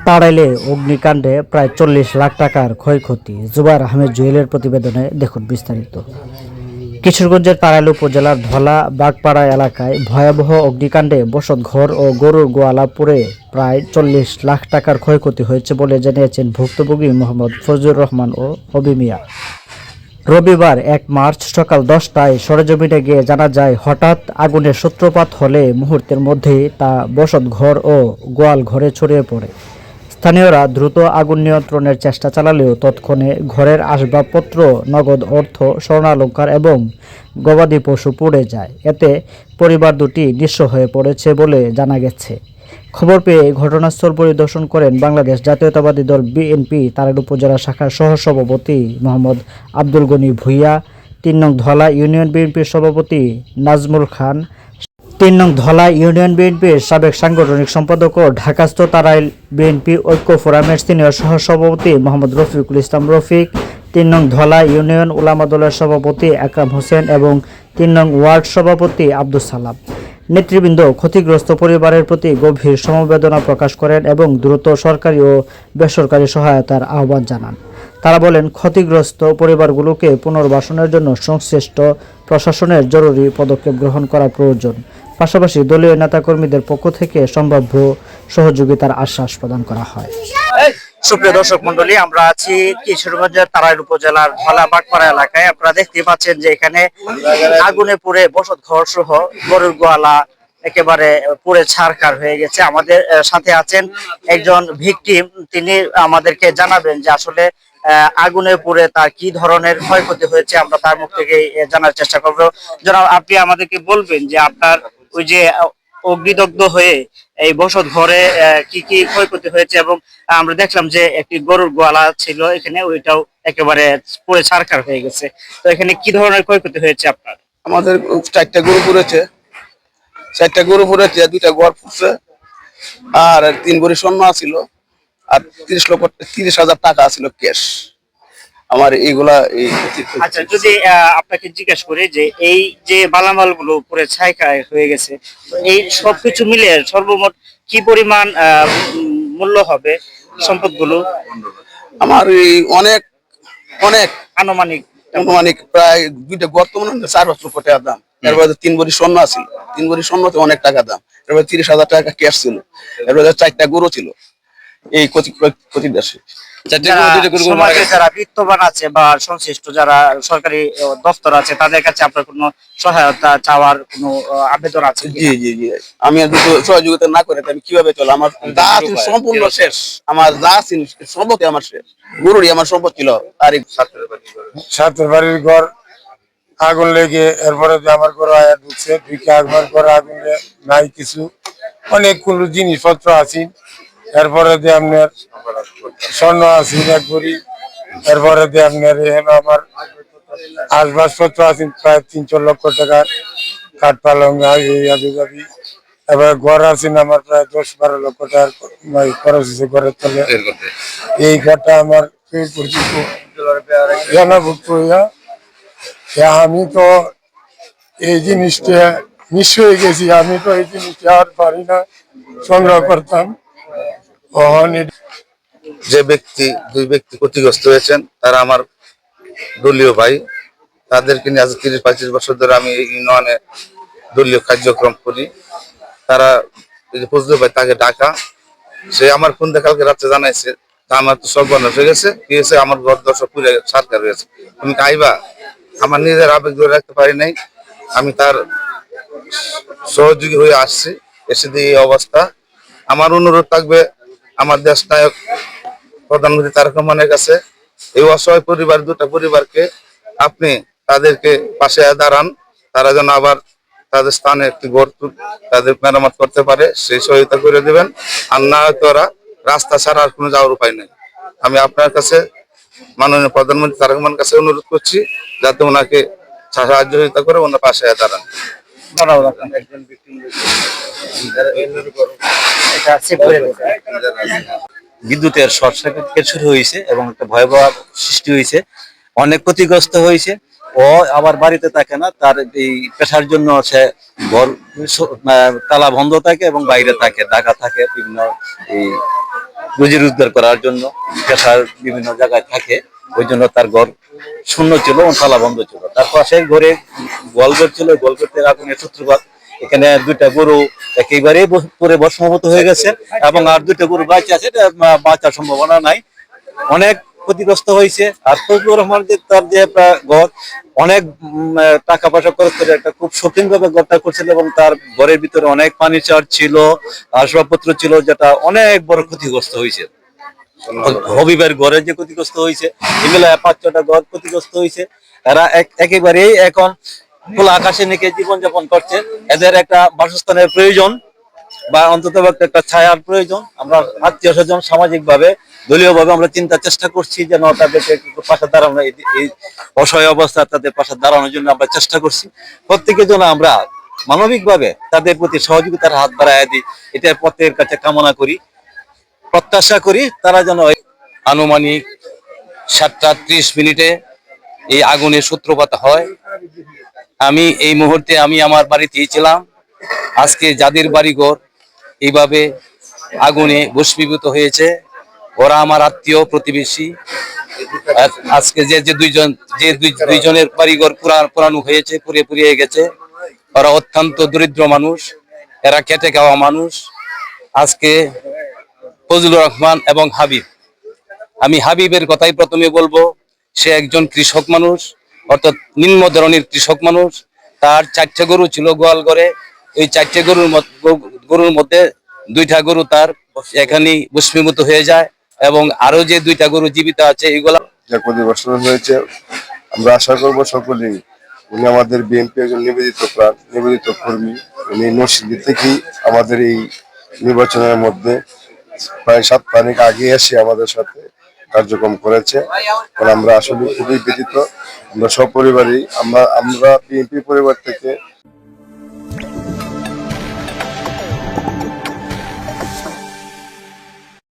তাড়াইলে অগ্নিকাণ্ডে প্রায় 40 লাখ টাকার ক্ষয়ক্ষতি। জুবায়ের আহমেদ জুয়েলের প্রতিবেদনে দেখুন বিস্তারিত। কিশোরগঞ্জের তাড়াইল উপজেলার ধলা বাগপাড়া এলাকায় ভয়াবহ অগ্নিকাণ্ডে বসতঘর ও গরুর গোয়ালা পুড়ে প্রায় 40 লাখ টাকার ক্ষয়ক্ষতি হয়েছে বলে জানিয়েছেন ভুক্তভোগী মোহাম্মদ ফজলুর রহমান ও হবি মিয়া। রবিবার 1 মার্চ সকাল 10টায় সরেজমিনে গিয়ে জানা যায়, হঠাৎ আগুনের সূত্রপাত হলে মুহূর্তের মধ্যেই তা বসতঘর ও গোয়াল ঘরে ছড়িয়ে পড়ে। স্থানীয়রা দ্রুত আগুন নিয়ন্ত্রণের চেষ্টা চালালেও তৎক্ষণে ঘরের আসবাবপত্র, নগদ অর্থ, স্বর্ণালংকার এবং গবাদি পশু পুড়ে যায়। এতে পরিবার দুটি নিঃস্ব হয়ে পড়েছে বলে জানা গেছে। খবর পেয়ে ঘটনাস্থল পরিদর্শন করেন বাংলাদেশ জাতীয়তাবাদী দল বিএনপি তাড়াইল উপজেলা শাখার সহসভাপতি মোহাম্মদ আব্দুল গনি ভূঁইয়া, ৩ নং ধলা ইউনিয়ন বিএনপির সভাপতি নাজমুল খান, ৩ নং ধলা ইউনিয়ন বিএনপির সাবেক সাংগঠনিক সম্পাদক ও ঢাকাস্থ তাড়াইল বিএনপি ঐক্য ফোরামের সিনিয়র সহসভাপতি মোহাম্মদ রফিকুল ইসলাম রফিক, ৩ নং ধলা ইউনিয়ন উলামা দলের সভাপতি আকরাম হোসেন এবং ৩ নং ওয়ার্ড সভাপতি আব্দুস সালাম। নেতৃবৃন্দ ক্ষতিগ্রস্ত পরিবারের প্রতি গভীর সমবেদনা প্রকাশ করেন এবং দ্রুত সরকারি ও বেসরকারি সহায়তার আহ্বান জানান। তারা বলেন, ক্ষতিগ্রস্ত পরিবারগুলোকে পুনর্বাসনের জন্য সংশ্লিষ্ট প্রশাসনের জরুরি পদক্ষেপ গ্রহণ করা প্রয়োজন। পাশাপাশি দলীয় নেতাকর্মীদের পক্ষ থেকে সম্ভাব্য সহযোগিতার আশ্বাস প্রদান করা হয়। সুপ্রিয় দর্শক মন্ডলী, আমরা আছি কিশোরগঞ্জের তাড়াইল উপজেলার ধলা বাগপাড়া এলাকায়। আপনারা দেখতে পাচ্ছেন যে এখানে আগুনে পুড়ে বসত ঘর সহ গরুর গোয়ালা একেবারে পুড়ে ছারখার হয়ে গেছে। আমাদের সাথে আছেন একজন ভিকটিম, তিনি আমাদেরকে জানাবেন যে আসলে আগুনে পুড়ে তার কি ধরনের ক্ষয়ক্ষতি হয়েছে। আমরা তার মুখ থেকে জানার চেষ্টা করবো। জনাব, আপনি আমাদেরকে বলবেন যে আপনার ওই যে অগ্নিদগ্ধ হয়ে এই বসত ঘরে কি কি ক্ষয়ক্ষতি হয়েছে, এবং আমরা দেখলাম যে একটি গরুর গোয়ালা ছিল এখানে, ওইটাও একেবারে পুড়ে ছারখার হয়ে গেছে। তো এখানে কি ধরনের ক্ষয়ক্ষতি হয়েছে আপনার? আমাদের 4টা গরু পুড়েছে, 4টা গরু পুড়েছে, 2টা ঘর পুড়ছে, আর 3 ভরি স্বর্ণ আছিল, আর 30,000 টাকা আছিল ক্যাশ। আমার এইগুলা আচ্ছা, যদি আপনাকে জিজ্ঞেস করি যে এই যে মালামাল গুলো পুরো ছাইখায় হয়ে গেছে, তো এই সবকিছু মিলে সর্বমোট কি পরিমাণ মূল্য হবে সম্পদগুলো? আমার এই অনেক অনেক আনুমানিক আনুমানিক প্রায় 2টা ঘর তো মনে হয় 4 লক্ষ টাকা দাম। এরপরে 3 ভরি স্বর্ণ আছিল, 3 ভরি স্বর্ণতে অনেক টাকা দাম। এরপরে 30,000 টাকা ক্যাশ ছিল। এরপরে 4টা গরু ছিল। এই ক্ষতিটা যারা বিত্তবান আছে বা সংশ্লিষ্ট যারা সরকারি দপ্তর আছে, তাদের কাছে আপনার কোনো সহায়তা চাওয়ার কোনো আবেদন আছে? জি জি জি, আমি যদি সহযোগিতা না করে আমি কিভাবে চলো? আমার যা ছিল সম্পূর্ণ শেষ, আমার যা ছিল সম্পত্তি আমার শেষ, গরুরই আমার সম্পদ ছিল। আর ছাত্র বাড়ির ঘর আগুন লেগে, এরপরে আমার ঘর আয়া ঢুকছে, ঢুকে একবার করে আগুন নাই কিছু, অনেকগুলো জিনিসপত্র আছে। এরপরে দিয়ে আপনার স্বর্ণ আছে 1 ভরি, এরপরে দিয়ে আপনার এখানে আমার আসবাবপত্র আছে প্রায় 3-4 লক্ষ টাকার, কাঠ পালং যাবি। এবার ঘর আছে আমার প্রায় 10-12 লক্ষ টাকার খরচ হয়েছে ঘরের তলে। এই ঘরটা আমার জানাভুক্ত হইয়া, আমি তো এই জিনিসটা নিঃস্ব হয়ে গেছি। আমি তো এই জিনিসটা আর পারি না সংগ্রহ করতাম। যে দুই ব্যক্তি ক্ষতিগ্রস্ত হয়েছেন তারা আমার দলীয় ভাই। তাদেরকে নিয়ে আজ 30-35 বছর ধরে আমি এই ইউনিয়নে দলীয় কার্যক্রম করি। তারা ফজলু ভাই, তাকে ডাকা, সে আমার ফোন দিয়ে কালকে রাত্রে জানাইছে আমার তো সব বন্ধ হয়ে গেছে, কি হয়েছে, আমার ঘর দর্শক পুরে সরকার হয়েছে, তুমি আইবা। আমার নিজের আবেগ ধরে রাখতে পারি নাই, আমি তার সহযোগী হয়ে আসছি। এসে দিয়ে এই অবস্থা। আমার অনুরোধ থাকবে আমার দেশ নায়ক প্রধানমন্ত্রী তারেক রহমানের কাছে, এই অসহায় পরিবার, 2টা পরিবারকে আপনি তাদেরকে পাশে দাঁড়ান, তারা যেন আবার তাদের স্থানে একটি ঘর তাদের মেরামত করতে পারে, সেই সহায়তা করে দেবেন। আর না হয়তো ওরা রাস্তা ছাড়া আর কোনো যাওয়ার উপায় নেই। আমি আপনার কাছে, মাননীয় প্রধানমন্ত্রী তারেক রহমানের কাছে অনুরোধ করছি যাতে ওনাকে সাহায্য করে ওনার পাশে দাঁড়ান। বিদ্যুতের শর্ট সার্কিট শুরু হয়েছে এবং একটা ভয়াবহ সৃষ্টি হয়েছে, অনেক ক্ষতিগ্রস্ত হয়েছে। ও আবার বাড়িতে থাকে না, তার এই পেশার জন্য সে ঘর তালা বন্ধ থাকে এবং বাইরে থাকে, ঢাকা থাকে, বিভিন্ন এই রুজি রোজগার করার জন্য, পেশার বিভিন্ন জায়গায় থাকে, ওই জন্য তার ঘর শূন্য ছিল এবং তালা বন্ধ ছিল। তার পাশে ঘরে গোয়ালঘর ছিল, গোয়ালঘর থেকে আগুনের সূত্রপাত। এখানে দুইটা গরু একেবারেই পুরে ভস্মীভূত হয়ে গেছে এবং আর দুইটা গরু বাঁচে আছে, এটা বাঁচার সম্ভাবনা নাই। অনেক ক্ষতিগ্রস্ত হয়েছে। আর ফজলুর রহমান যে তার যে ঘর অনেক টাকা পয়সা খরচ করে একটা খুব শৌখিন ভাবে ঘরটা করছিল এবং তার ঘরের ভিতরে অনেক ফার্নিচার ছিল, আসবাবপত্র ছিল, যেটা অনেক বড় ক্ষতিগ্রস্ত হয়েছে। হবিবের ঘরে যে ক্ষতিগ্রস্ত হয়েছে, এগুলা 5-6টা ঘর ক্ষতিগ্রস্ত হয়েছে। এরা একেবারেই এখন খোলা আকাশে নিকে জীবনযাপন করছে। এদের একটা বাসস্থানের প্রয়োজন বা অন্তত একটা ছায়ার প্রয়োজন। আমরা আত্মীয় স্বজন সামাজিক ভাবে দলীয় ভাবে আমরা চিন্তার চেষ্টা করছি যেন তাদেরকে পাশে দাঁড়ানো, এই অসহায় অবস্থা তাদের পাশে দাঁড়ানোর জন্য আমরা চেষ্টা করছি। প্রত্যেকের জন্য আমরা মানবিক ভাবে তাদের প্রতি সহযোগিতার হাত বাড়াইয়া দিই, এটা প্রত্যেকের কাছে কামনা করি, প্রত্যাশা করি তারা যেন। আনুমানিক 7:30 এই আগুনের সূত্রপাত হয়। আমি এই মুহূর্তে আমার বাড়িতেই ছিলাম। আজকে যাদের বাড়িঘর এইভাবে আগুনে ভস্মীভূত হয়েছে, ওরা আমার আত্মীয় প্রতিবেশী। আজকে যে দুইজনের বাড়িঘর পুরানো হয়েছে, পুড়িয়ে গেছে, ওরা অত্যন্ত দরিদ্র মানুষ, এরা খেটে খাওয়া মানুষ। আজকে ফজলুর রহমান এবং হাবিব, আমি হাবিবের কথাই প্রথমে বলবো। সে একজন কৃষক মানুষ, অর্থাৎ নিম্ন ধরনের কৃষক মানুষ। তার 4টে গরু ছিল গোয়াল ঘরে। এই 4টে গরুর মধ্যে 2টা গরু তার এখানেই ভস্মীভূত হয়ে যায় এবং আরো যে 2টা গরু জীবিত আছে এগুলা যা ক্ষতিগ্রস্ত হয়েছে, আমরা আশা করবো সকলেই, উনি আমাদের বিএনপি একজন নিবেদিত প্রাণ, নিবেদিত কর্মী। উনি নরসিংদী থেকেই আমাদের এই নির্বাচনের মধ্যে প্রায় 7 তারিখ আগে এসে আমাদের সাথে কার্যক্রম করেছে। আমরা আসলে খুবই ব্যথিত। আমরা সপরিবারই আমরা বিএনপি পরিবার থেকে